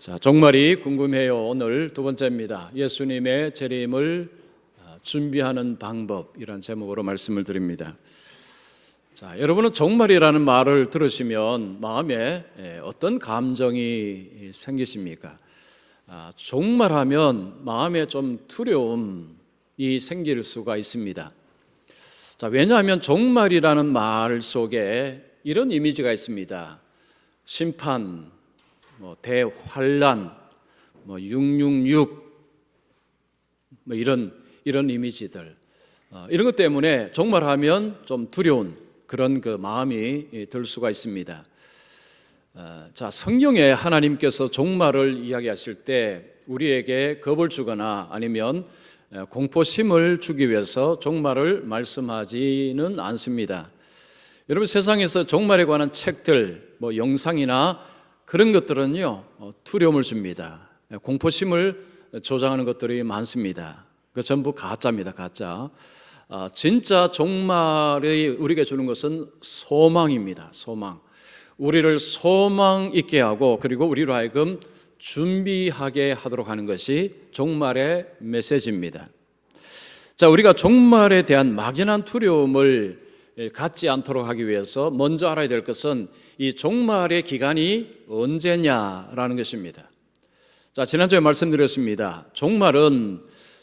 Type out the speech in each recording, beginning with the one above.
자, 종말이 궁금해요. 오늘 두 번째입니다. 예수님의 재림을 준비하는 방법이라는 제목으로 말씀을 드립니다. 자, 여러분은 종말이라는 말을 들으시면 마음에 어떤 감정이 생기십니까? 종말하면 마음에 좀 두려움이 생길 수가 있습니다. 자, 왜냐하면 종말이라는 말 속에 이런 이미지가 있습니다. 심판, 대환란, 666, 이런 이미지들, 이런 것 때문에 종말하면 좀 두려운 그런 그 마음이 들 수가 있습니다. 자, 성경에 하나님께서 종말을 이야기하실 때 우리에게 겁을 주거나 아니면 공포심을 주기 위해서 종말을 말씀하지는 않습니다. 여러분, 세상에서 종말에 관한 책들, 영상이나 그런 것들은요, 두려움을 줍니다. 공포심을 조장하는 것들이 많습니다. 그 전부 가짜입니다, 가짜. 진짜 종말이 우리에게 주는 것은 소망입니다, 소망. 우리를 소망 있게 하고, 그리고 우리로 하여금 준비하게 하도록 하는 것이 종말의 메시지입니다. 자, 우리가 종말에 대한 막연한 두려움을 갖지 않도록 하기 위해서 먼저 알아야 될 것은 이 종말의 기간이 언제냐라는 것입니다. 자, 지난주에 말씀드렸습니다.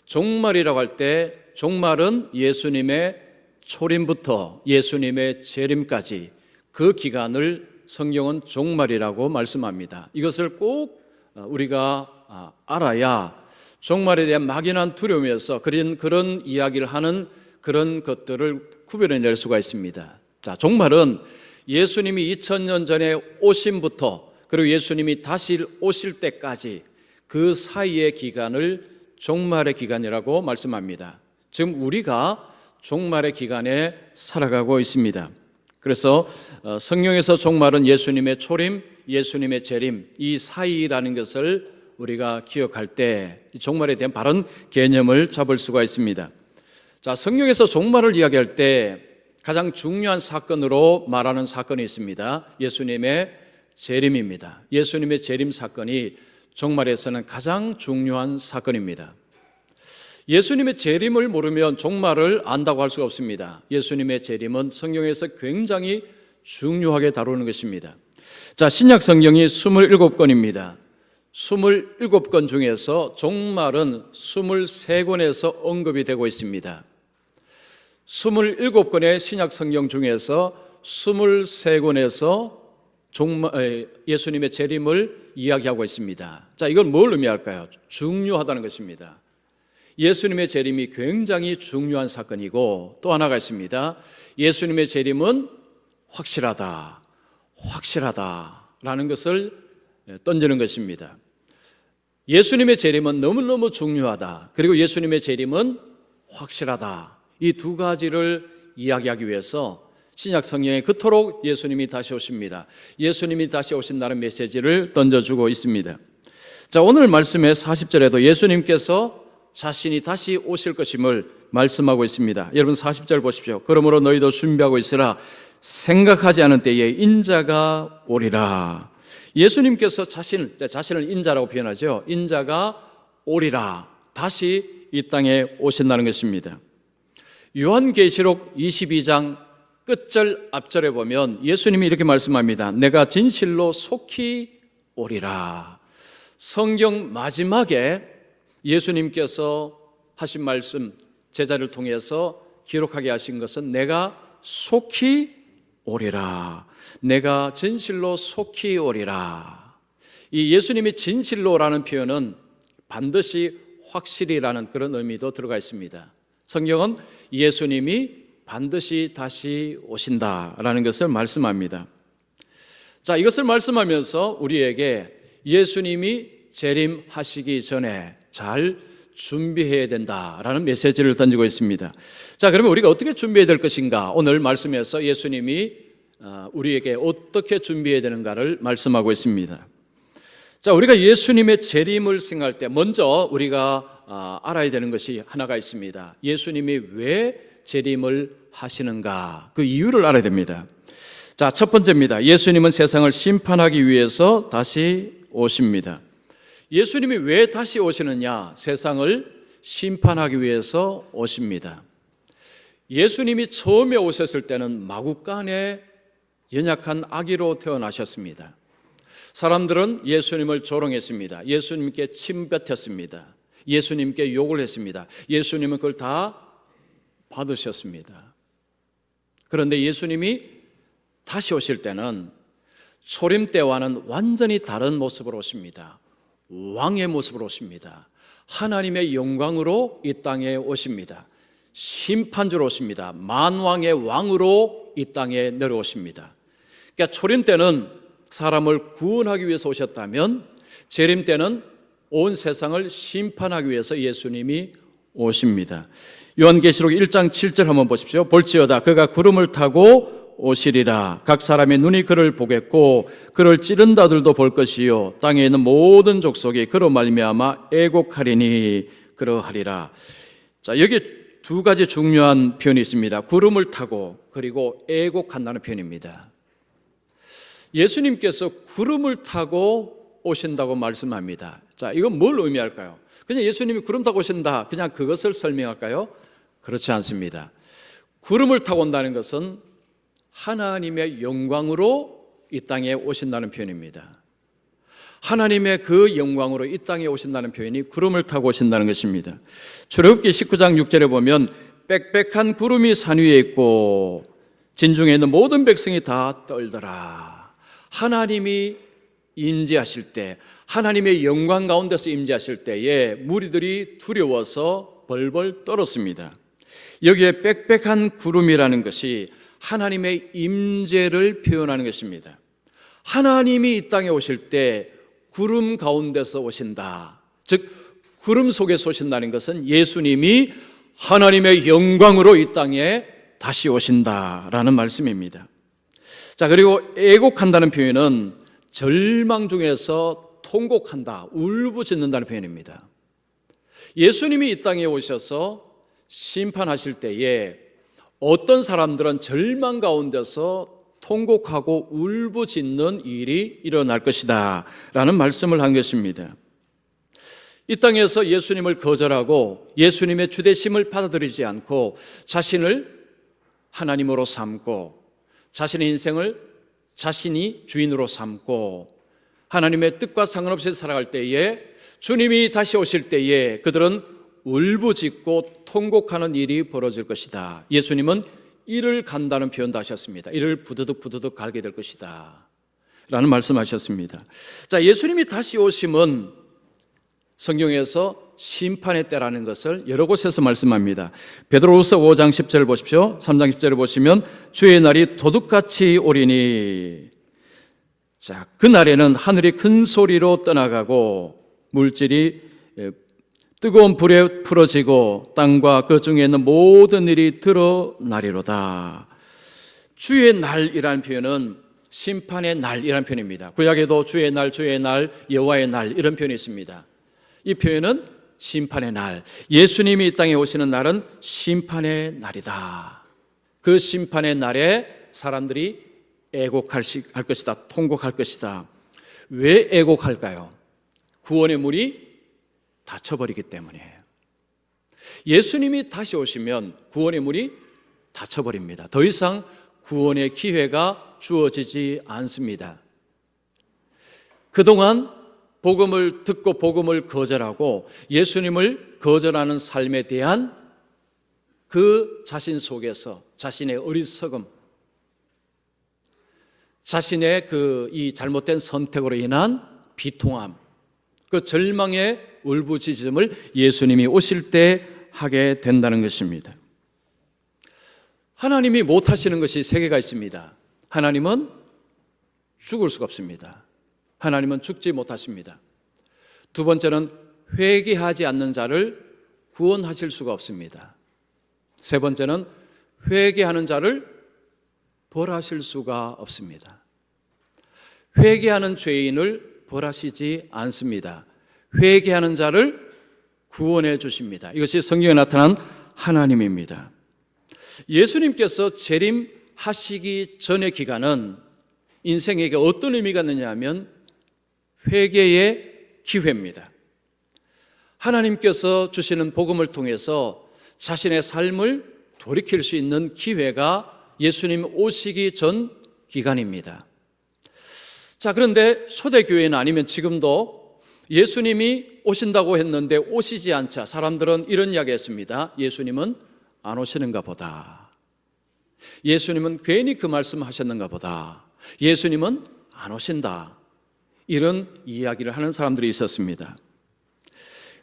종말이라고 할 때 종말은 예수님의 초림부터 예수님의 재림까지 그 기간을 성경은 종말이라고 말씀합니다. 이것을 꼭 우리가 알아야 종말에 대한 막연한 두려움에서 그런 이야기를 하는 그런 것들을 구별해낼 수가 있습니다. 자, 종말은 예수님이 2000년 전에 오심부터 그리고 예수님이 다시 오실 때까지 그 사이의 기간을 종말의 기간이라고 말씀합니다. 지금 우리가 종말의 기간에 살아가고 있습니다. 그래서 성경에서 종말은 예수님의 초림, 예수님의 재림, 이 사이라는 것을 우리가 기억할 때 종말에 대한 바른 개념을 잡을 수가 있습니다. 자, 성경에서 종말을 이야기할 때 가장 중요한 사건으로 말하는 사건이 있습니다. 예수님의 재림입니다. 예수님의 재림 사건이 종말에서는 가장 중요한 사건입니다. 예수님의 재림을 모르면 종말을 안다고 할 수가 없습니다. 예수님의 재림은 성경에서 굉장히 중요하게 다루는 것입니다. 자, 신약 성경이 27권입니다. 27권 중에서 종말은 23권에서 언급이 되고 있습니다. 27권의 신약 성경 중에서 23권에서 예수님의 재림을 이야기하고 있습니다. 자, 이건 뭘 의미할까요? 중요하다는 것입니다. 예수님의 재림이 굉장히 중요한 사건이고 또 하나가 있습니다. 예수님의 재림은 확실하다라는 것을 던지는 것입니다. 예수님의 재림은 너무너무 중요하다. 그리고 예수님의 재림은 확실하다. 이 두 가지를 이야기하기 위해서 신약 성경에 그토록 예수님이 다시 오십니다. 예수님이 다시 오신다는 메시지를 던져주고 있습니다. 자, 오늘 말씀의 40절에도 예수님께서 자신이 다시 오실 것임을 말씀하고 있습니다. 여러분 40절 보십시오. 그러므로 너희도 준비하고 있으라. 생각하지 않은 때에 인자가 오리라. 예수님께서 자신을 인자라고 표현하죠. 인자가 오리라. 다시 이 땅에 오신다는 것입니다. 요한계시록 22장 끝절 앞절에 보면 예수님이 이렇게 말씀합니다. 내가 진실로 속히 오리라. 성경 마지막에 예수님께서 하신 말씀 제자를 통해서 기록하게 하신 것은 내가 속히 오리라. 내가 진실로 속히 오리라. 이 예수님이 진실로라는 표현은 반드시 확실히라는 그런 의미도 들어가 있습니다. 성경은 예수님이 반드시 다시 오신다라는 것을 말씀합니다. 자, 이것을 말씀하면서 우리에게 예수님이 재림하시기 전에 잘 준비해야 된다라는 메시지를 던지고 있습니다. 자, 그러면 우리가 어떻게 준비해야 될 것인가? 오늘 말씀에서 예수님이 우리에게 어떻게 준비해야 되는가를 말씀하고 있습니다. 자, 우리가 예수님의 재림을 생각할 때 먼저 우리가 알아야 되는 것이 하나가 있습니다. 예수님이 왜 재림을 하시는가? 그 이유를 알아야 됩니다. 자, 첫 번째입니다. 예수님은 세상을 심판하기 위해서 다시 오십니다. 예수님이 왜 다시 오시느냐? 세상을 심판하기 위해서 오십니다. 예수님이 처음에 오셨을 때는 마구간에 연약한 아기로 태어나셨습니다. 사람들은 예수님을 조롱했습니다. 예수님께 침뱉었습니다. 예수님께 욕을 했습니다. 예수님은 그걸 다 받으셨습니다. 그런데 예수님이 다시 오실 때는 초림 때와는 완전히 다른 모습으로 오십니다. 왕의 모습으로 오십니다. 하나님의 영광으로 이 땅에 오십니다. 심판주로 오십니다. 만왕의 왕으로 이 땅에 내려오십니다. 그러니까 초림 때는 사람을 구원하기 위해서 오셨다면 재림 때는 온 세상을 심판하기 위해서 예수님이 오십니다. 요한계시록 1장 7절 한번 보십시오. 볼지어다 그가 구름을 타고 오시리라. 각 사람의 눈이 그를 보겠고 그를 찌른 자들도 볼 것이요 땅에 있는 모든 족속이 그로 말미암아 애곡하리니 그러하리라. 자, 여기 두 가지 중요한 표현이 있습니다. 구름을 타고 그리고 애곡한다는 표현입니다. 예수님께서 구름을 타고 오신다고 말씀합니다. 자, 이건 뭘 의미할까요? 그냥 예수님이 구름 타고 오신다, 그냥 그것을 설명할까요? 그렇지 않습니다. 구름을 타고 온다는 것은 하나님의 영광으로 이 땅에 오신다는 표현입니다. 하나님의 그 영광으로 이 땅에 오신다는 표현이 구름을 타고 오신다는 것입니다. 출애굽기 19장 6절에 보면 빽빽한 구름이 산 위에 있고 진중에 있는 모든 백성이 다 떨더라. 하나님이 임재하실 때, 하나님의 영광 가운데서 임재하실 때에 무리들이 두려워서 벌벌 떨었습니다. 여기에 빽빽한 구름이라는 것이 하나님의 임재를 표현하는 것입니다. 하나님이 이 땅에 오실 때 구름 가운데서 오신다. 즉 구름 속에서 오신다는 것은 예수님이 하나님의 영광으로 이 땅에 다시 오신다라는 말씀입니다. 자, 그리고 애곡한다는 표현은 절망 중에서 통곡한다, 울부짖는다는 표현입니다. 예수님이 이 땅에 오셔서 심판하실 때에 어떤 사람들은 절망 가운데서 통곡하고 울부짖는 일이 일어날 것이다 라는 말씀을 한 것입니다. 이 땅에서 예수님을 거절하고 예수님의 주되심을 받아들이지 않고 자신을 하나님으로 삼고 자신의 인생을 자신이 주인으로 삼고 하나님의 뜻과 상관없이 살아갈 때에 주님이 다시 오실 때에 그들은 울부짖고 통곡하는 일이 벌어질 것이다. 예수님은 이를 간다는 표현도 하셨습니다. 이를 부드득 갈게 될 것이다 라는 말씀하셨습니다. 자, 예수님이 다시 오심은 성경에서 심판의 때라는 것을 여러 곳에서 말씀합니다. 베드로후서 5장 10절을 보십시오. 3장 10절을 보시면 주의 날이 도둑같이 오리니, 자, 그 날에는 하늘이 큰 소리로 떠나가고 물질이 뜨거운 불에 풀어지고 땅과 그 중에 있는 모든 일이 드러나리로다. 주의 날이라는 표현은 심판의 날이라는 표현입니다. 구약에도 주의 날, 여호와의 날 이런 표현이 있습니다. 이 표현은 심판의 날, 예수님이 이 땅에 오시는 날은 심판의 날이다. 그 심판의 날에 사람들이 애곡할 것이다, 통곡할 것이다. 왜 애곡할까요? 구원의 문이 닫혀버리기 때문이에요. 예수님이 다시 오시면 구원의 문이 닫혀버립니다. 더 이상 구원의 기회가 주어지지 않습니다. 그동안 복음을 듣고 복음을 거절하고 예수님을 거절하는 삶에 대한 그 자신 속에서 자신의 어리석음, 자신의 이 잘못된 선택으로 인한 비통함, 그 절망의 울부짖음을 예수님이 오실 때 하게 된다는 것입니다. 하나님이 못하시는 것이 세 개가 있습니다. 하나님은 죽을 수가 없습니다. 하나님은 죽지 못하십니다. 두 번째는 회개하지 않는 자를 구원하실 수가 없습니다. 세 번째는 회개하는 자를 벌하실 수가 없습니다. 회개하는 죄인을 벌하시지 않습니다. 회개하는 자를 구원해 주십니다. 이것이 성경에 나타난 하나님입니다. 예수님께서 재림하시기 전의 기간은 인생에게 어떤 의미가 있느냐 하면 회개의 기회입니다. 하나님께서 주시는 복음을 통해서 자신의 삶을 돌이킬 수 있는 기회가 예수님 오시기 전 기간입니다. 자, 그런데 초대교회는 아니면 지금도 예수님이 오신다고 했는데 오시지 않자 사람들은 이런 이야기 했습니다. 예수님은 안 오시는가 보다. 예수님은 괜히 그 말씀 하셨는가 보다. 예수님은 안 오신다. 이런 이야기를 하는 사람들이 있었습니다.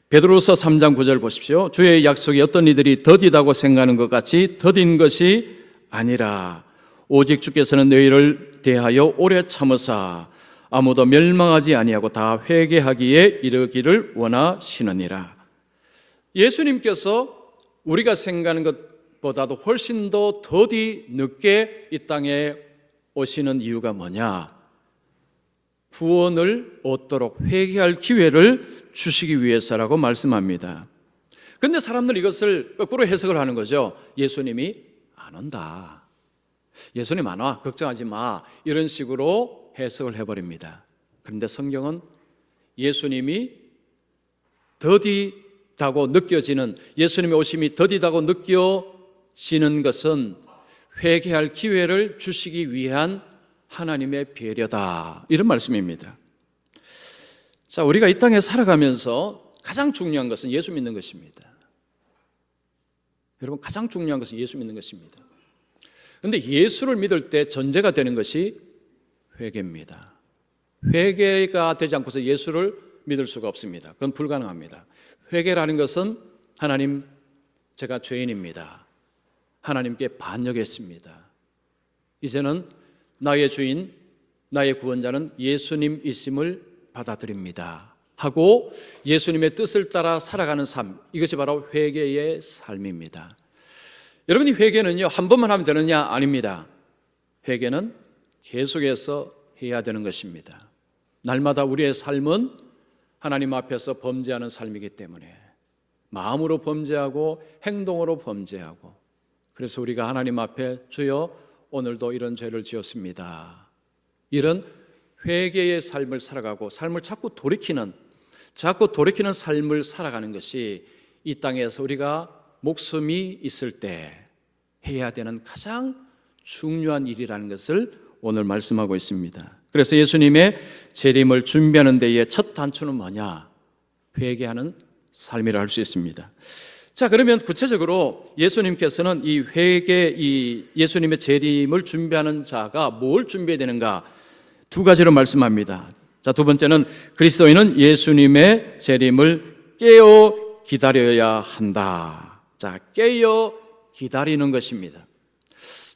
베드로서 3장 9절 보십시오. 주의 약속이 어떤 이들이 더디다고 생각하는 것 같이 더딘 것이 아니라 오직 주께서는 너희를 대하여 오래 참으사 아무도 멸망하지 아니하고 다 회개하기에 이르기를 원하시느니라. 예수님께서 우리가 생각하는 것보다도 훨씬 더 더디 늦게 이 땅에 오시는 이유가 뭐냐? 구원을 얻도록 회개할 기회를 주시기 위해서라고 말씀합니다. 그런데 사람들은 이것을 거꾸로 해석을 하는 거죠. 예수님이 안 온다. 예수님 안 와. 걱정하지 마. 이런 식으로 해석을 해버립니다. 그런데 성경은 예수님이 더디다고 느껴지는, 예수님의 오심이 더디다고 느껴지는 것은 회개할 기회를 주시기 위한 하나님의 배려다. 이런 말씀입니다. 자, 우리가 이 땅에 살아가면서 가장 중요한 것은 예수 믿는 것입니다. 여러분, 가장 중요한 것은 예수 믿는 것입니다. 그런데 예수를 믿을 때 전제가 되는 것이 회개입니다. 회개가 되지 않고서 예수를 믿을 수가 없습니다. 그건 불가능합니다. 회개라는 것은 하나님, 제가 죄인입니다. 하나님께 반역했습니다. 이제는 나의 주인, 나의 구원자는 예수님이심을 받아들입니다 하고 예수님의 뜻을 따라 살아가는 삶, 이것이 바로 회개의 삶입니다. 여러분이 회개는요 한 번만 하면 되느냐? 아닙니다. 회개는 계속해서 해야 되는 것입니다. 날마다 우리의 삶은 하나님 앞에서 범죄하는 삶이기 때문에 마음으로 범죄하고 행동으로 범죄하고, 그래서 우리가 하나님 앞에 주여 오늘도 이런 죄를 지었습니다, 이런 회개의 삶을 살아가고 삶을 자꾸 돌이키는 삶을 살아가는 것이 이 땅에서 우리가 목숨이 있을 때 해야 되는 가장 중요한 일이라는 것을 오늘 말씀하고 있습니다. 그래서 예수님의 재림을 준비하는 데의 첫 단추는 뭐냐? 회개하는 삶이라 할 수 있습니다. 자, 그러면 구체적으로 예수님께서는 이 예수님의 재림을 준비하는 자가 뭘 준비해야 되는가? 두 가지로 말씀합니다. 자, 두 번째는 그리스도인은 예수님의 재림을 깨어 기다려야 한다. 자, 깨어 기다리는 것입니다.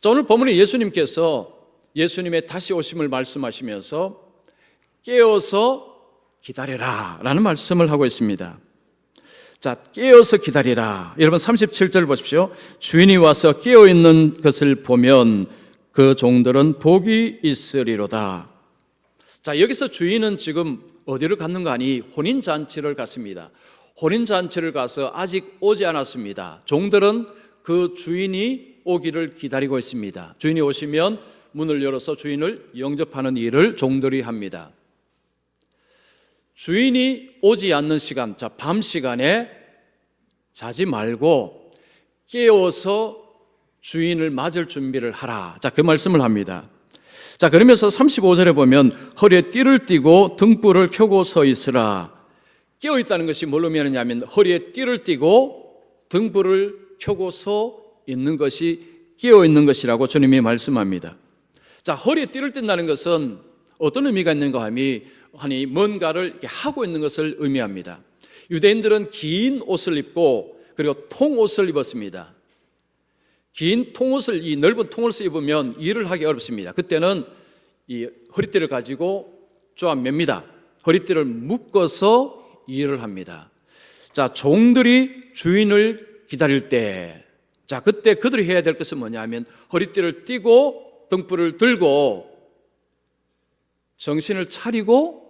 자, 오늘 본문에 예수님께서 예수님의 다시 오심을 말씀하시면서 깨어서 기다려라 라는 말씀을 하고 있습니다. 자, 깨어서 기다리라. 여러분 37절 보십시오. 주인이 와서 깨어있는 것을 보면 그 종들은 복이 있으리로다. 자, 여기서 주인은 지금 어디를 갔는가 하니 혼인잔치를 갔습니다. 혼인잔치를 가서 아직 오지 않았습니다. 종들은 그 주인이 오기를 기다리고 있습니다. 주인이 오시면 문을 열어서 주인을 영접하는 일을 종들이 합니다. 주인이 오지 않는 시간, 자, 밤 시간에 자지 말고 깨워서 주인을 맞을 준비를 하라. 자, 그 말씀을 합니다. 자, 그러면서 35절에 보면 허리에 띠를 띠고 등불을 켜고 서 있으라. 깨어 있다는 것이 뭘 의미하느냐면 허리에 띠를 띠고 등불을 켜고 서 있는 것이 깨어 있는 것이라고 주님이 말씀합니다. 자, 허리에 띠를 띈다는 것은 어떤 의미가 있는가 하니 뭔가를 이렇게 하고 있는 것을 의미합니다. 유대인들은 긴 옷을 입고 그리고 통옷을 입었습니다. 긴 통옷을, 이 넓은 통옷을 입으면 일을 하기 어렵습니다. 그때는 이 허리띠를 가지고 쪼아 맵니다. 허리띠를 묶어서 일을 합니다. 자, 종들이 주인을 기다릴 때, 자, 그때 그들이 해야 될 것은 뭐냐 하면 허리띠를 띠고 등불을 들고 정신을 차리고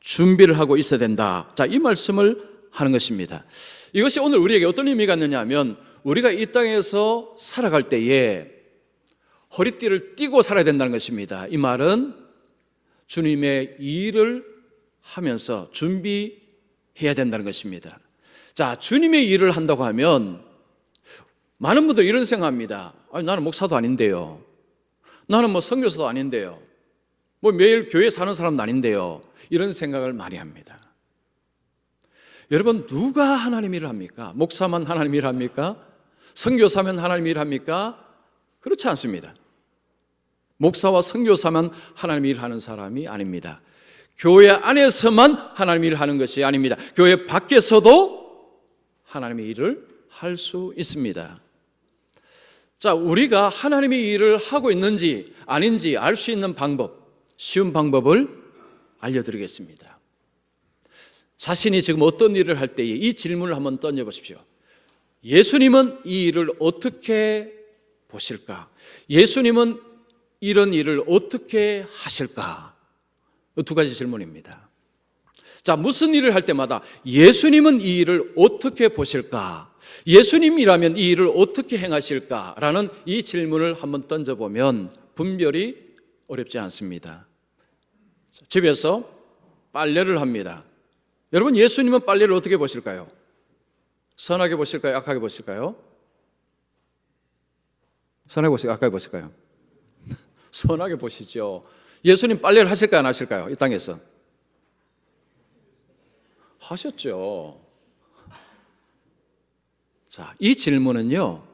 준비를 하고 있어야 된다. 자, 이 말씀을 하는 것입니다. 이것이 오늘 우리에게 어떤 의미가 있느냐 하면 우리가 이 땅에서 살아갈 때에 허리띠를 띠고 살아야 된다는 것입니다. 이 말은 주님의 일을 하면서 준비 해야 된다는 것입니다. 자, 주님의 일을 한다고 하면 많은 분들이 이런 생각합니다. 아니, 나는 목사도 아닌데요. 나는 뭐 선교사도 아닌데요. 뭐 매일 교회 사는 사람도 아닌데요. 이런 생각을 많이 합니다. 여러분, 누가 하나님 일을 합니까? 목사만 하나님 일을 합니까? 선교사면 하나님 일을 합니까? 그렇지 않습니다. 목사와 선교사만 하나님 일을 하는 사람이 아닙니다. 교회 안에서만 하나님 일을 하는 것이 아닙니다. 교회 밖에서도 하나님의 일을 할 수 있습니다. 자, 우리가 하나님의 일을 하고 있는지 아닌지 알 수 있는 방법, 쉬운 방법을 알려드리겠습니다. 자신이 지금 어떤 일을 할 때에 이 질문을 한번 던져보십시오. 예수님은 이 일을 어떻게 보실까? 예수님은 이런 일을 어떻게 하실까? 두 가지 질문입니다. 자, 무슨 일을 할 때마다 예수님은 이 일을 어떻게 보실까? 예수님이라면 이 일을 어떻게 행하실까? 라는 이 질문을 한번 던져보면 분별이 어렵지 않습니다. 집에서 빨래를 합니다. 여러분, 예수님은 빨래를 어떻게 보실까요? 선하게 보실까요? 악하게 보실까요? 선하게 보실까요? 악하게 보실까요? 선하게 보시죠. 예수님 빨래를 하실까요? 안 하실까요? 이 땅에서 하셨죠. 자, 이 질문은요,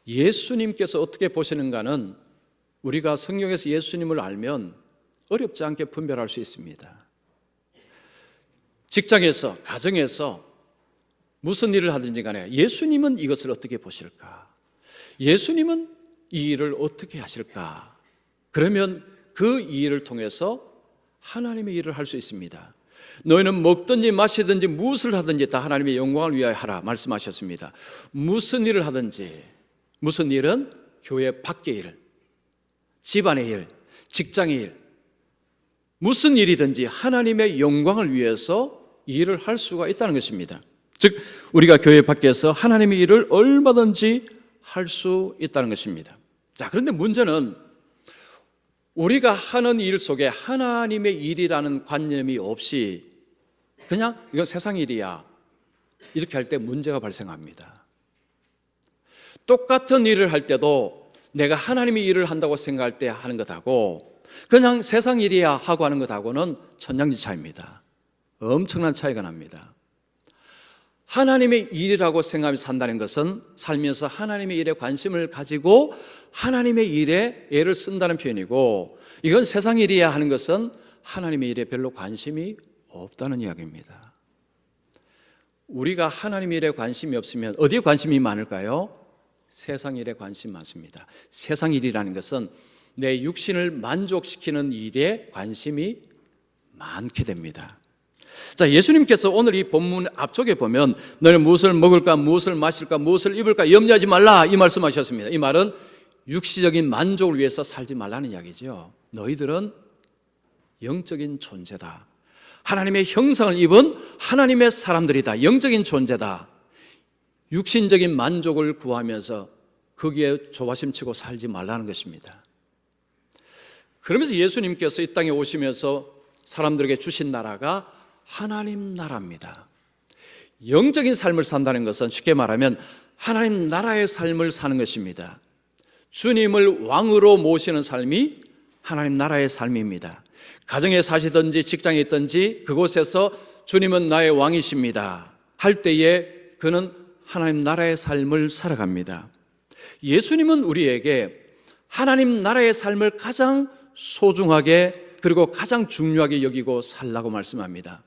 예수님께서 어떻게 보시는가는 우리가 성경에서 예수님을 알면 어렵지 않게 분별할 수 있습니다. 직장에서, 가정에서 무슨 일을 하든지 간에 예수님은 이것을 어떻게 보실까? 예수님은 이 일을 어떻게 하실까? 그러면 그 일을 통해서 하나님의 일을 할 수 있습니다. 너희는 먹든지 마시든지 무엇을 하든지 다 하나님의 영광을 위하여 하라 말씀하셨습니다. 무슨 일을 하든지, 무슨 일은 교회 밖의 일, 집안의 일, 직장의 일, 무슨 일이든지 하나님의 영광을 위해서 일을 할 수가 있다는 것입니다. 즉, 우리가 교회 밖에서 하나님의 일을 얼마든지 할 수 있다는 것입니다. 자, 그런데 문제는 우리가 하는 일 속에 하나님의 일이라는 관념이 없이 그냥 이건 세상 일이야, 이렇게 할 때 문제가 발생합니다. 똑같은 일을 할 때도 내가 하나님의 일을 한다고 생각할 때 하는 것하고 그냥 세상 일이야 하고 하는 것하고는 천냥지 차이입니다. 엄청난 차이가 납니다. 하나님의 일이라고 생각하며 산다는 것은 살면서 하나님의 일에 관심을 가지고 하나님의 일에 애를 쓴다는 표현이고, 이건 세상 일이야 하는 것은 하나님의 일에 별로 관심이 없다는 이야기입니다. 우리가 하나님의 일에 관심이 없으면 어디에 관심이 많을까요? 세상 일에 관심 많습니다. 세상 일이라는 것은 내 육신을 만족시키는 일에 관심이 많게 됩니다. 자, 예수님께서 오늘 이 본문 앞쪽에 보면 너는 무엇을 먹을까, 무엇을 마실까, 무엇을 입을까 염려하지 말라 이 말씀하셨습니다. 이 말은 육시적인 만족을 위해서 살지 말라는 이야기죠. 너희들은 영적인 존재다. 하나님의 형상을 입은 하나님의 사람들이다. 영적인 존재다. 육신적인 만족을 구하면서 거기에 조바심치고 살지 말라는 것입니다. 그러면서 예수님께서 이 땅에 오시면서 사람들에게 주신 나라가 하나님 나라입니다. 영적인 삶을 산다는 것은 쉽게 말하면 하나님 나라의 삶을 사는 것입니다. 주님을 왕으로 모시는 삶이 하나님 나라의 삶입니다. 가정에 사시든지 직장에 있든지 그곳에서 주님은 나의 왕이십니다 할 때에 그는 하나님 나라의 삶을 살아갑니다. 예수님은 우리에게 하나님 나라의 삶을 가장 소중하게 그리고 가장 중요하게 여기고 살라고 말씀합니다.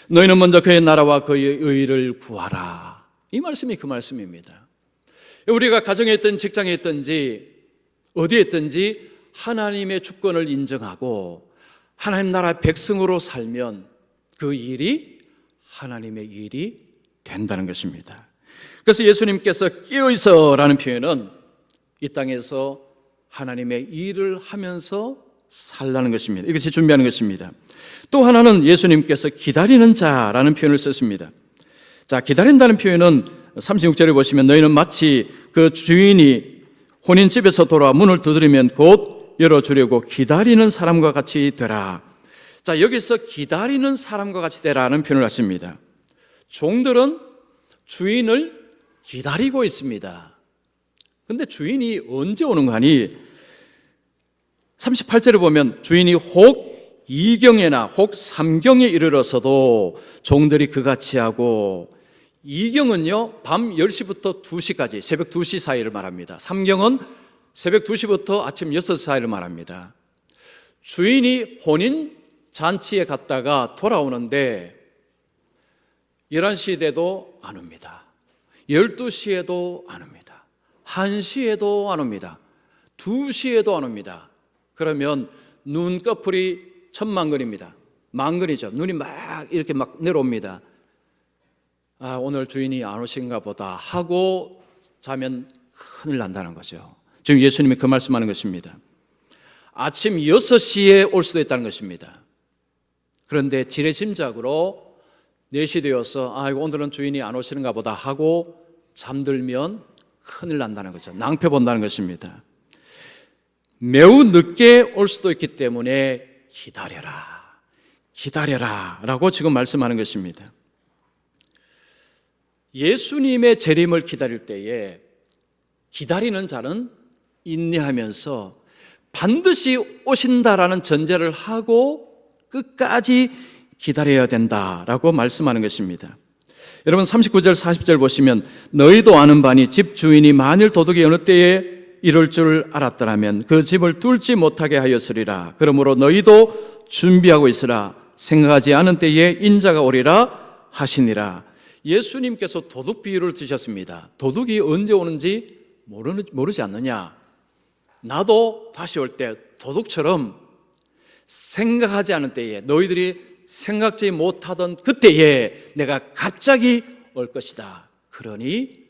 너희는 먼저 그의 나라와 그의 의를 구하라. 이 말씀이 그 말씀입니다. 우리가 가정에 있든 직장에 있든지 어디에 있든지 하나님의 주권을 인정하고 하나님 나라의 백성으로 살면 그 일이 하나님의 일이 된다는 것입니다. 그래서 예수님께서 깨어있어라는 표현은 이 땅에서 하나님의 일을 하면서 살라는 것입니다. 이것이 준비하는 것입니다. 또 하나는 예수님께서 기다리는 자라는 표현을 썼습니다. 자, 기다린다는 표현은 36절에 보시면 너희는 마치 그 주인이 혼인집에서 돌아와 문을 두드리면 곧 열어주려고 기다리는 사람과 같이 되라. 자, 자, 여기서 기다리는 사람과 같이 되라는 표현을 하십니다. 종들은 주인을 기다리고 있습니다. 근데 주인이 언제 오는 거 아니? 38절에 보면 주인이 혹 2경에나 혹 3경에 이르러서도 종들이 그같이 하고, 2경은요 밤 10시부터 2시까지 새벽 2시 사이를 말합니다. 3경은 새벽 2시부터 아침 6시 사이를 말합니다. 주인이 혼인 잔치에 갔다가 돌아오는데 11시 돼도 안 옵니다. 12시에도 안 옵니다. 1시에도 안 옵니다. 2시에도 안 옵니다. 그러면 눈꺼풀이 천만근입니다. 만근이죠. 눈이 막 이렇게 막 내려옵니다. 아, 오늘 주인이 안 오신가 보다 하고 자면 큰일 난다는 거죠. 지금 예수님이 그 말씀하는 것입니다. 아침 6시에 올 수도 있다는 것입니다. 그런데 지레짐작으로 4시 되어서 오늘은 주인이 안 오시는가 보다 하고 잠들면 큰일 난다는 거죠. 낭패 본다는 것입니다. 매우 늦게 올 수도 있기 때문에 기다려라 라고 지금 말씀하는 것입니다. 예수님의 재림을 기다릴 때에 기다리는 자는 인내하면서 반드시 오신다라는 전제를 하고 끝까지 기다려야 된다라고 말씀하는 것입니다. 여러분 39절 40절 보시면 너희도 아는 바니 집 주인이 만일 도둑이 어느 때에 이럴 줄 알았더라면 그 집을 뚫지 못하게 하였으리라. 그러므로 너희도 준비하고 있으라. 생각하지 않은 때에 인자가 오리라 하시니라. 예수님께서 도둑 비유를 드셨습니다. 도둑이 언제 오는지 모르지 않느냐? 나도 다시 올 때 도둑처럼 생각하지 않은 때에, 너희들이 생각지 못하던 그때에 내가 갑자기 올 것이다. 그러니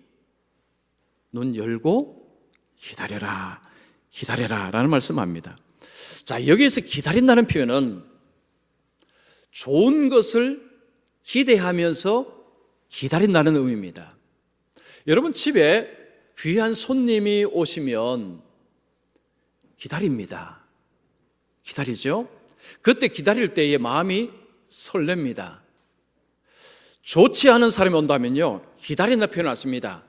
눈 열고 기다려라 라는 말씀합니다. 자, 여기에서 기다린다는 표현은 좋은 것을 기대하면서 기다린다는 의미입니다. 여러분 집에 귀한 손님이 오시면 기다립니다. 기다리죠? 그때 기다릴 때의 마음이 설렙니다. 좋지 않은 사람이 온다면요 기다린다 표현을 안 씁니다.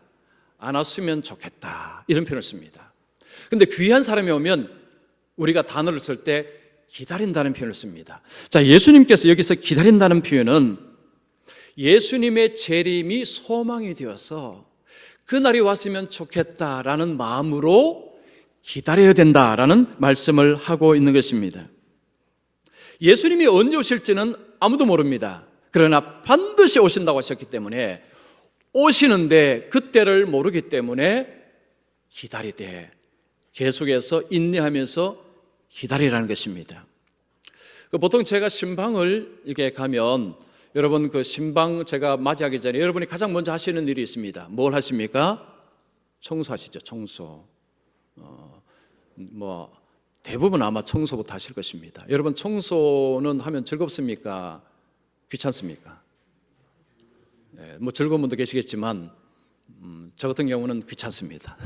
안 왔으면 좋겠다 이런 표현을 씁니다. 근데 귀한 사람이 오면 우리가 단어를 쓸 때 기다린다는 표현을 씁니다. 자, 예수님께서 여기서 기다린다는 표현은 예수님의 재림이 소망이 되어서 그날이 왔으면 좋겠다라는 마음으로 기다려야 된다라는 말씀을 하고 있는 것입니다. 예수님이 언제 오실지는 아무도 모릅니다. 그러나 반드시 오신다고 하셨기 때문에 오시는데 그때를 모르기 때문에 기다리되 계속해서 인내하면서 기다리라는 것입니다. 보통 제가 신방을 이렇게 가면 여러분 그 신방 제가 맞이하기 전에 여러분이 가장 먼저 하시는 일이 있습니다. 뭘 하십니까? 청소하시죠. 청소. 대부분 아마 청소부터 하실 것입니다. 여러분 청소는 하면 즐겁습니까? 귀찮습니까? 즐거운 분도 계시겠지만 저 같은 경우는 귀찮습니다.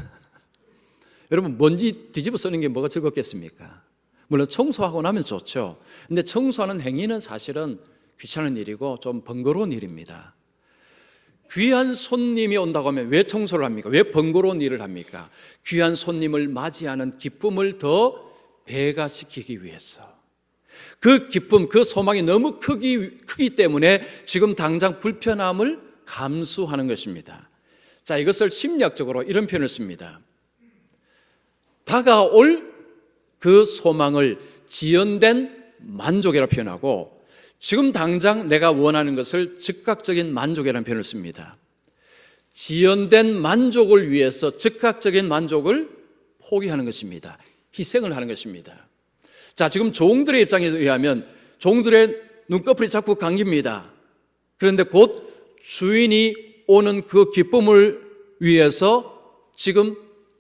여러분 먼지 뒤집어 쓰는 게 뭐가 즐겁겠습니까? 물론 청소하고 나면 좋죠. 근데 청소하는 행위는 사실은 귀찮은 일이고 좀 번거로운 일입니다. 귀한 손님이 온다고 하면 왜 청소를 합니까? 왜 번거로운 일을 합니까? 귀한 손님을 맞이하는 기쁨을 더 배가시키기 위해서. 그 기쁨, 그 소망이 너무 크기 때문에 지금 당장 불편함을 감수하는 것입니다. 자, 이것을 심리학적으로 이런 표현을 씁니다. 다가올 그 소망을 지연된 만족이라고 표현하고, 지금 당장 내가 원하는 것을 즉각적인 만족이라는 표현을 씁니다. 지연된 만족을 위해서 즉각적인 만족을 포기하는 것입니다. 희생을 하는 것입니다. 자, 지금 종들의 입장에 의하면 종들의 눈꺼풀이 자꾸 감깁니다. 그런데 곧 주인이 오는 그 기쁨을 위해서 지금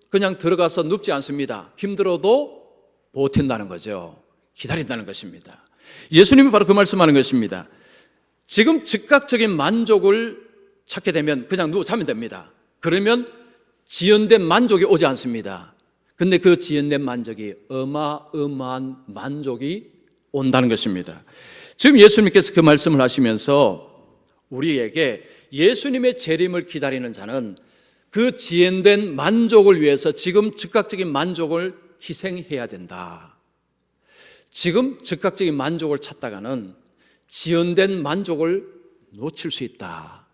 그냥 들어가서 눕지 않습니다. 힘들어도 버틴다는 거죠. 기다린다는 것입니다. 예수님이 바로 그 말씀하는 것입니다. 지금 즉각적인 만족을 찾게 되면 그냥 누워 자면 됩니다. 그러면 지연된 만족이 오지 않습니다. 근데 그 지연된 만족이 어마어마한 만족이 온다는 것입니다. 지금 예수님께서 그 말씀을 하시면서 우리에게 예수님의 재림을 기다리는 자는 그 지연된 만족을 위해서 지금 즉각적인 만족을 희생해야 된다. 지금 즉각적인 만족을 찾다가는 지연된 만족을 놓칠 수 있다.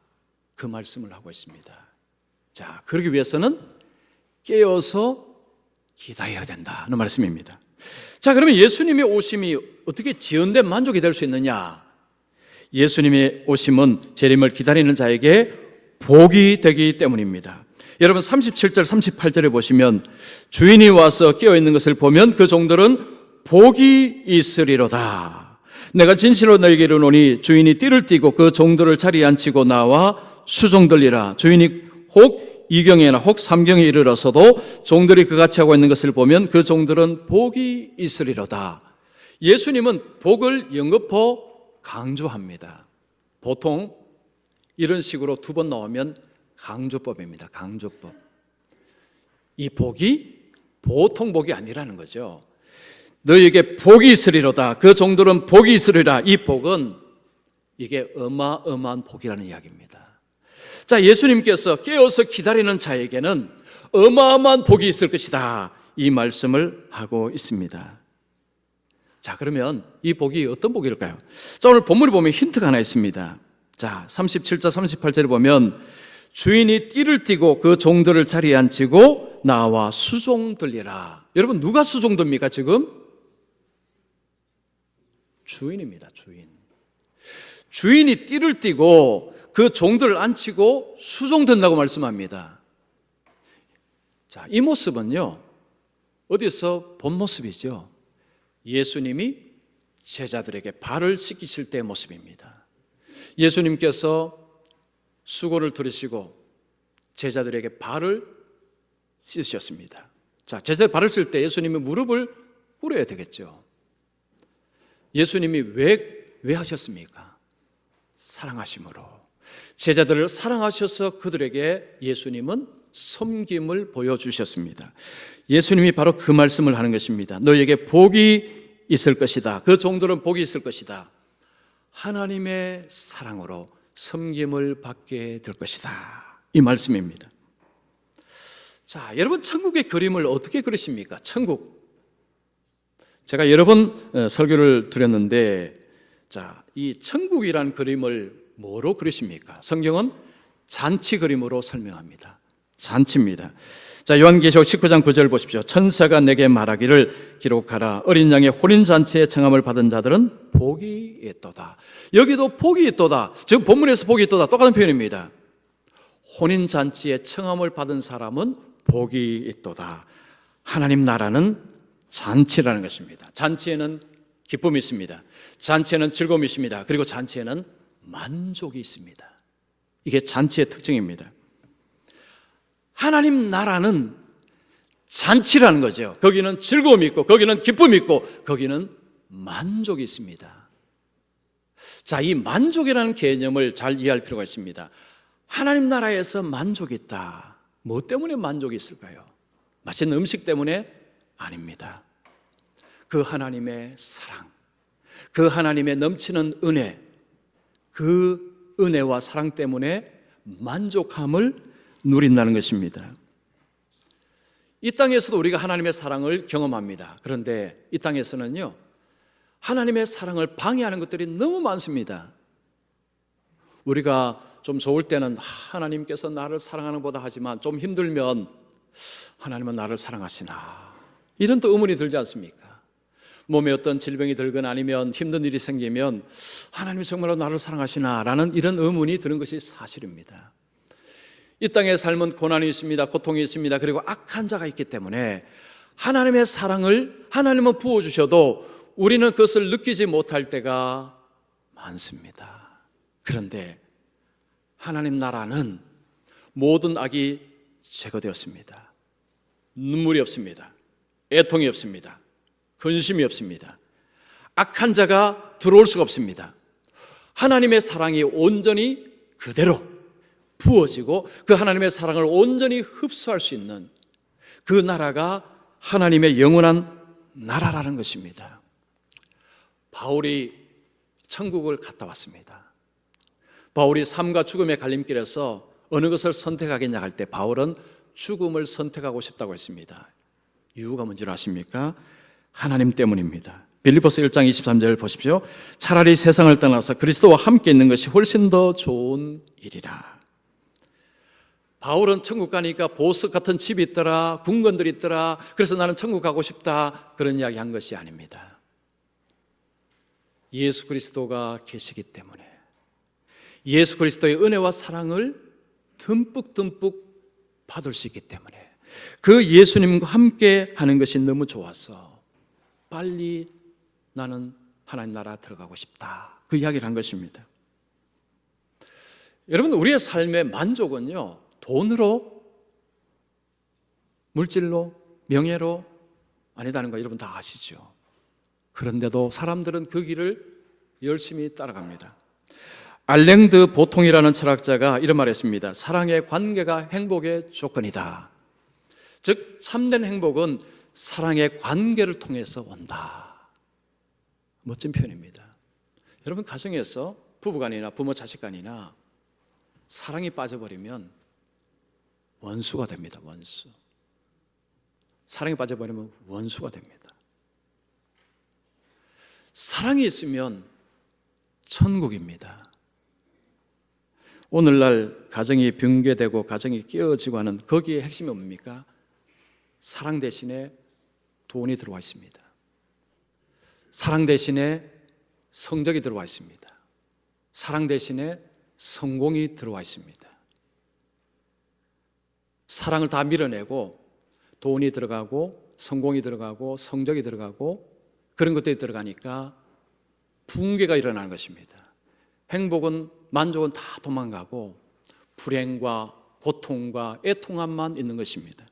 그 말씀을 하고 있습니다. 자, 그러기 위해서는 깨어서 기다려야 된다는 말씀입니다. 자, 그러면 예수님의 오심이 어떻게 지연된 만족이 될 수 있느냐? 예수님의 오심은 재림을 기다리는 자에게 복이 되기 때문입니다. 여러분 37절 38절에 보시면 주인이 와서 깨어있는 것을 보면 그 종들은 복이 있으리로다. 내가 진실로 너희에게 이르노니 주인이 띠를 띠고 그 종들을 자리에 앉히고 나와 수종들리라. 주인이 혹 2경에나 혹 3경에 이르러서도 종들이 그같이 하고 있는 것을 보면 그 종들은 복이 있으리로다. 예수님은 복을 영업포 강조합니다. 보통 이런 식으로 2번 나오면 강조법입니다. 강조법. 이 복이 보통 복이 아니라는 거죠. 너희에게 복이 있으리로다. 그 종들은 복이 있으리라. 이 복은 이게 어마어마한 복이라는 이야기입니다. 자, 예수님께서 깨어서 기다리는 자에게는 어마어마한 복이 있을 것이다. 이 말씀을 하고 있습니다. 자, 그러면 이 복이 어떤 복일까요? 자, 오늘 본문을 보면 힌트가 하나 있습니다. 자, 37절 38절에 보면 주인이 띠를 띠고 그 종들을 자리에 앉히고 나와 수종들리라. 여러분 누가 수종듭니까 지금? 주인입니다. 주인이 띠를 띠고 그 종들을 앉히고 수종든다고 말씀합니다. 자, 이 모습은요 어디서 본 모습이죠? 예수님이 제자들에게 발을 씻기실 때의 모습입니다. 예수님께서 수고를 들으시고 제자들에게 발을 씻으셨습니다. 자, 제자들 발을 씻을 때 예수님이 무릎을 꿇어야 되겠죠. 예수님이 왜 하셨습니까? 사랑하심으로. 제자들을 사랑하셔서 그들에게 예수님은 섬김을 보여주셨습니다. 예수님이 바로 그 말씀을 하는 것입니다. 너희에게 복이 있을 것이다. 그 종들은 복이 있을 것이다. 하나님의 사랑으로 섬김을 받게 될 것이다. 이 말씀입니다. 자, 여러분 천국의 그림을 어떻게 그리십니까? 천국. 제가 여러 번 설교를 드렸는데, 자, 이 천국이란 그림을 뭐로 그리십니까? 성경은 잔치 그림으로 설명합니다. 잔치입니다. 자, 요한계시록 19장 9절 보십시오. 천사가 내게 말하기를 기록하라. 어린 양의 혼인잔치에 청함을 받은 자들은 복이 있도다. 여기도 복이 있도다. 지금 본문에서 복이 있도다. 똑같은 표현입니다. 혼인잔치에 청함을 받은 사람은 복이 있도다. 하나님 나라는 잔치라는 것입니다. 잔치에는 기쁨이 있습니다. 잔치에는 즐거움이 있습니다. 그리고 잔치에는 만족이 있습니다. 이게 잔치의 특징입니다. 하나님 나라는 잔치라는 거죠. 거기는 즐거움이 있고 거기는 기쁨이 있고 거기는 만족이 있습니다. 자, 이 만족이라는 개념을 잘 이해할 필요가 있습니다. 하나님 나라에서 만족이 있다. 뭐 때문에 만족이 있을까요? 맛있는 음식 때문에? 아닙니다. 그 하나님의 사랑, 그 하나님의 넘치는 은혜, 그 은혜와 사랑 때문에 만족함을 누린다는 것입니다. 이 땅에서도 우리가 하나님의 사랑을 경험합니다. 그런데 이 땅에서는요, 하나님의 사랑을 방해하는 것들이 너무 많습니다. 우리가 좀 좋을 때는 하나님께서 나를 사랑하는 보다 하지만 좀 힘들면 하나님은 나를 사랑하시나, 이런 또 의문이 들지 않습니까? 몸에 어떤 질병이 들거나 아니면 힘든 일이 생기면 하나님이 정말로 나를 사랑하시나 라는 이런 의문이 드는 것이 사실입니다. 이 땅의 삶은 고난이 있습니다. 고통이 있습니다. 그리고 악한 자가 있기 때문에 하나님의 사랑을 하나님은 부어주셔도 우리는 그것을 느끼지 못할 때가 많습니다. 그런데 하나님 나라는 모든 악이 제거되었습니다. 눈물이 없습니다. 애통이 없습니다. 근심이 없습니다. 악한 자가 들어올 수가 없습니다. 하나님의 사랑이 온전히 그대로 부어지고 그 하나님의 사랑을 온전히 흡수할 수 있는 그 나라가 하나님의 영원한 나라라는 것입니다. 바울이 천국을 갔다 왔습니다. 바울이 삶과 죽음의 갈림길에서 어느 것을 선택하겠냐 할 때 바울은 죽음을 선택하고 싶다고 했습니다. 이유가 뭔지 아십니까? 하나님 때문입니다. 빌립보서 1장 23절 보십시오. 차라리 세상을 떠나서 그리스도와 함께 있는 것이 훨씬 더 좋은 일이라. 바울은 천국 가니까 보석 같은 집이 있더라, 궁건들이 있더라, 그래서 나는 천국 가고 싶다, 그런 이야기 한 것이 아닙니다. 예수 그리스도가 계시기 때문에, 예수 그리스도의 은혜와 사랑을 듬뿍 받을 수 있기 때문에, 그 예수님과 함께 하는 것이 너무 좋아서 빨리 나는 하나님 나라 들어가고 싶다, 그 이야기를 한 것입니다. 여러분, 우리의 삶의 만족은요, 돈으로, 물질로, 명예로 아니다는 거 여러분 다 아시죠? 그런데도 사람들은 그 길을 열심히 따라갑니다. 알랭드 보통이라는 철학자가 이런 말을 했습니다. 사랑의 관계가 행복의 조건이다. 즉 참된 행복은 사랑의 관계를 통해서 온다. 멋진 표현입니다. 여러분, 가정에서 부부간이나 부모 자식간이나 사랑이 빠져버리면 원수가 됩니다. 원수. 사랑이 빠져버리면 원수가 됩니다. 사랑이 있으면 천국입니다. 오늘날 가정이 붕괴되고 가정이 깨어지고 하는 거기에 핵심이 뭡니까? 사랑 대신에 돈이 들어와 있습니다. 사랑 대신에 성적이 들어와 있습니다. 사랑 대신에 성공이 들어와 있습니다. 사랑을 다 밀어내고 돈이 들어가고 성공이 들어가고 성적이 들어가고 그런 것들이 들어가니까 붕괴가 일어나는 것입니다. 행복은, 만족은 다 도망가고 불행과 고통과 애통함만 있는 것입니다.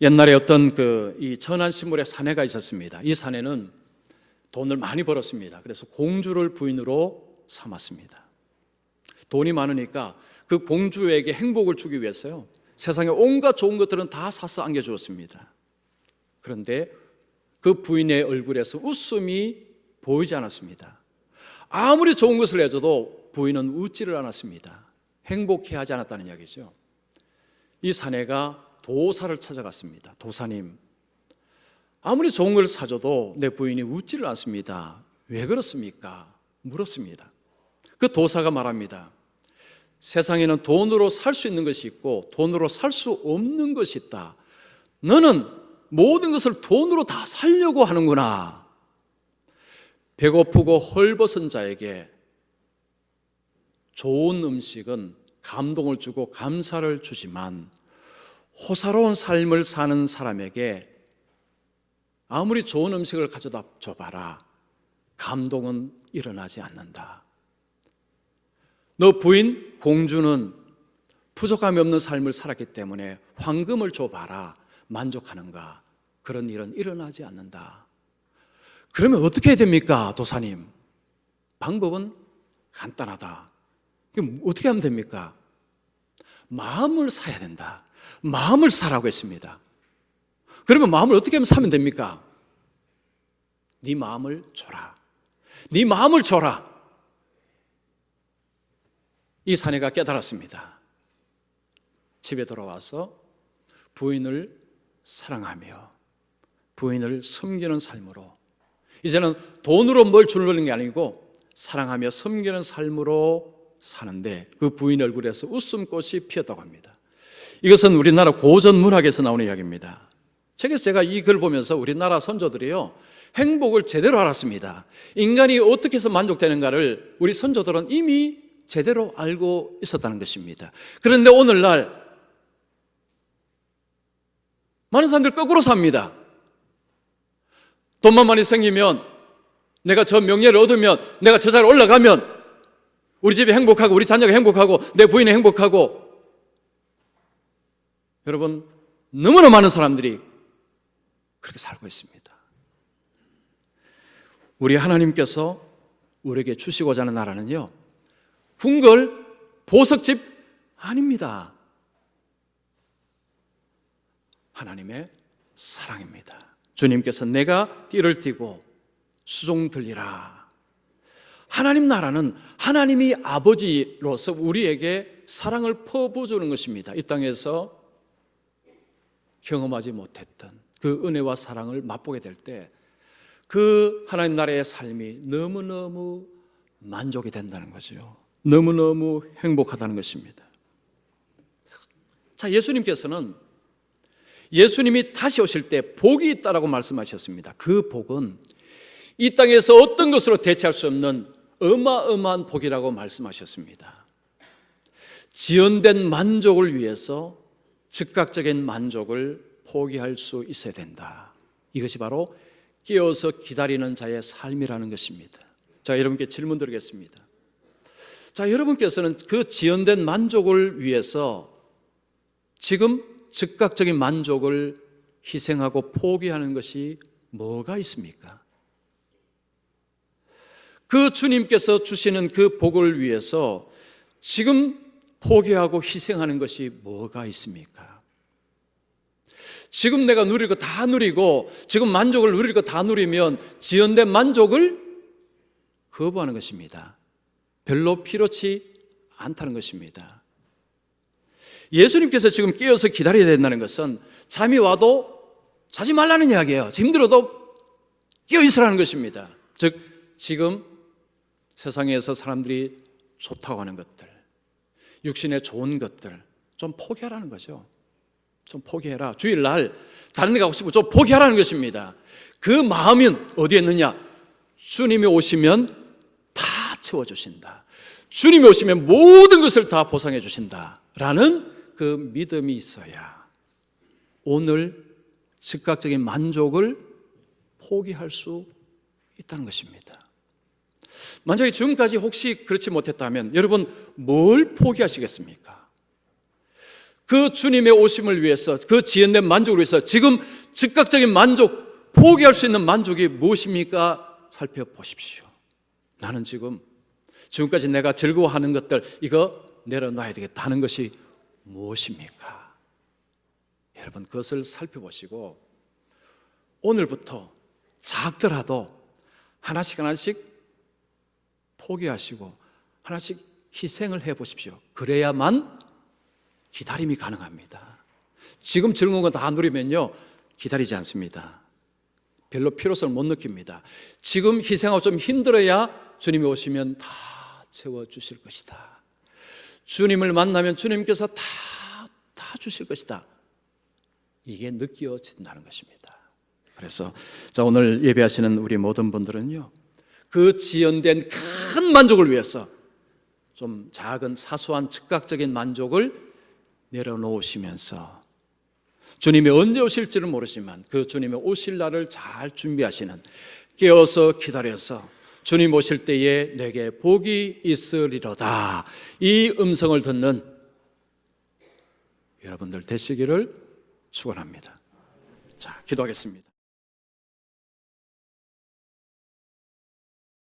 옛날에 어떤 이 천안신물의 사내가 있었습니다. 이 사내는 돈을 많이 벌었습니다. 그래서 공주를 부인으로 삼았습니다. 돈이 많으니까 그 공주에게 행복을 주기 위해서요, 세상에 온갖 좋은 것들은 다 사서 안겨주었습니다. 그런데 그 부인의 얼굴에서 웃음이 보이지 않았습니다. 아무리 좋은 것을 해줘도 부인은 웃지를 않았습니다. 행복해하지 않았다는 이야기죠. 이 사내가 도사를 찾아갔습니다. 도사님, 아무리 좋은 걸 사줘도 내 부인이 웃지를 않습니다. 왜 그렇습니까? 물었습니다. 그 도사가 말합니다. 세상에는 돈으로 살 수 있는 것이 있고 돈으로 살 수 없는 것이 있다. 너는 모든 것을 돈으로 다 살려고 하는구나. 배고프고 헐벗은 자에게 좋은 음식은 감동을 주고 감사를 주지만 호사로운 삶을 사는 사람에게 아무리 좋은 음식을 가져다 줘봐라, 감동은 일어나지 않는다. 너 부인 공주는 부족함이 없는 삶을 살았기 때문에 황금을 줘봐라, 만족하는가? 그런 일은 일어나지 않는다. 그러면 어떻게 해야 됩니까, 도사님? 방법은 간단하다. 그럼 어떻게 하면 됩니까? 마음을 사야 된다. 마음을 사라고 했습니다. 그러면 마음을 어떻게 하면 사면 됩니까? 네 마음을 줘라. 네 마음을 줘라. 이 사내가 깨달았습니다. 집에 돌아와서 부인을 사랑하며 부인을 섬기는 삶으로, 이제는 돈으로 뭘 주는 게 아니고 사랑하며 섬기는 삶으로 사는데 그 부인 얼굴에서 웃음꽃이 피었다고 합니다. 이것은 우리나라 고전 문학에서 나오는 이야기입니다. 책에서 제가 이 글 보면서 우리나라 선조들이요, 행복을 제대로 알았습니다. 인간이 어떻게 해서 만족되는가를 우리 선조들은 이미 제대로 알고 있었다는 것입니다. 그런데 오늘날 많은 사람들 거꾸로 삽니다. 돈만 많이 생기면, 내가 저 명예를 얻으면, 내가 저 자리에 올라가면 우리 집이 행복하고 우리 자녀가 행복하고 내 부인이 행복하고, 여러분, 너무나 많은 사람들이 그렇게 살고 있습니다. 우리 하나님께서 우리에게 주시고자 하는 나라는요, 궁궐, 보석집 아닙니다. 하나님의 사랑입니다. 주님께서 내가 띠를 띠고 수종 들리라. 하나님 나라는 하나님이 아버지로서 우리에게 사랑을 퍼부어주는 것입니다. 이 땅에서 경험하지 못했던 그 은혜와 사랑을 맛보게 될 때 그 하나님 나라의 삶이 너무너무 만족이 된다는 거죠. 너무너무 행복하다는 것입니다. 자, 예수님께서는 예수님이 다시 오실 때 복이 있다라고 말씀하셨습니다. 그 복은 이 땅에서 어떤 것으로 대체할 수 없는 어마어마한 복이라고 말씀하셨습니다. 지연된 만족을 위해서 즉각적인 만족을 포기할 수 있어야 된다. 이것이 바로 깨어서 기다리는 자의 삶이라는 것입니다. 자, 여러분께 질문 드리겠습니다. 자, 여러분께서는 그 지연된 만족을 위해서 지금 즉각적인 만족을 희생하고 포기하는 것이 뭐가 있습니까? 그 주님께서 주시는 그 복을 위해서 지금 포기하고 희생하는 것이 뭐가 있습니까? 지금 내가 누릴 거 다 누리고 지금 만족을 누릴 거 다 누리면 지연된 만족을 거부하는 것입니다. 별로 필요치 않다는 것입니다. 예수님께서 지금 깨어서 기다려야 된다는 것은 잠이 와도 자지 말라는 이야기예요. 힘들어도 깨어 있으라는 것입니다. 즉 지금 세상에서 사람들이 좋다고 하는 것들, 육신의 좋은 것들 좀 포기하라는 거죠. 좀 포기해라. 주일날 다른 데 가고 싶으면 좀 포기하라는 것입니다. 그 마음은 어디에 있느냐? 주님이 오시면 다 채워주신다. 주님이 오시면 모든 것을 다 보상해 주신다라는 그 믿음이 있어야 오늘 즉각적인 만족을 포기할 수 있다는 것입니다. 만약에 지금까지 혹시 그렇지 못했다면 여러분 뭘 포기하시겠습니까? 그 주님의 오심을 위해서, 그 지연된 만족을 위해서 지금 즉각적인 만족, 포기할 수 있는 만족이 무엇입니까? 살펴보십시오. 나는 지금까지 내가 즐거워하는 것들 이거 내려놔야 되겠다 하는 것이 무엇입니까? 여러분 그것을 살펴보시고 오늘부터 작더라도 하나씩 포기하시고 하나씩 희생을 해보십시오. 그래야만 기다림이 가능합니다. 지금 즐거운 거 다 누리면요 기다리지 않습니다. 별로 필요성을 못 느낍니다. 지금 희생하고 좀 힘들어야 주님이 오시면 다 채워주실 것이다. 주님을 만나면 주님께서 다 주실 것이다. 이게 느껴진다는 것입니다. 그래서 자 오늘 예배하시는 우리 모든 분들은요 그 지연된 큰 만족을 위해서 좀 작은 사소한 즉각적인 만족을 내려놓으시면서 주님이 언제 오실지는 모르지만 그 주님의 오실 날을 잘 준비하시는 깨어서 기다려서 주님 오실 때에 내게 복이 있으리로다 이 음성을 듣는 여러분들 되시기를 축원합니다. 자, 기도하겠습니다.